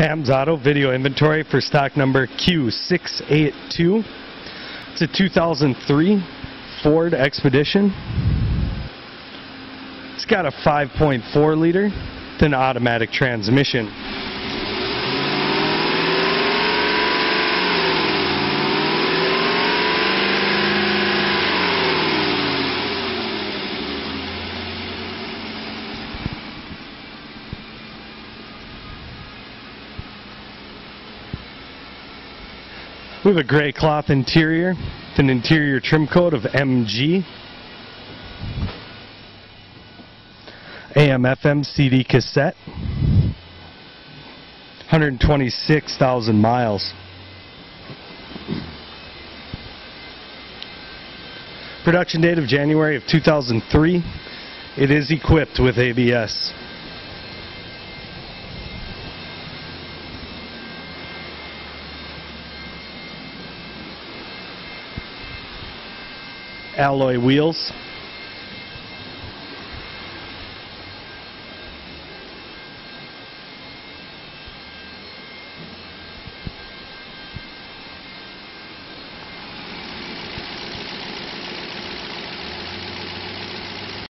Pam's Auto video inventory for stock number Q0682. It's a 2003 Ford Expedition. It's got a 5.4 liter, then automatic transmission. We have a gray cloth interior with an interior trim code of MG. AM/FM CD cassette. 126,000 miles. Production date of January of 2003. It is equipped with ABS. Alloy wheels.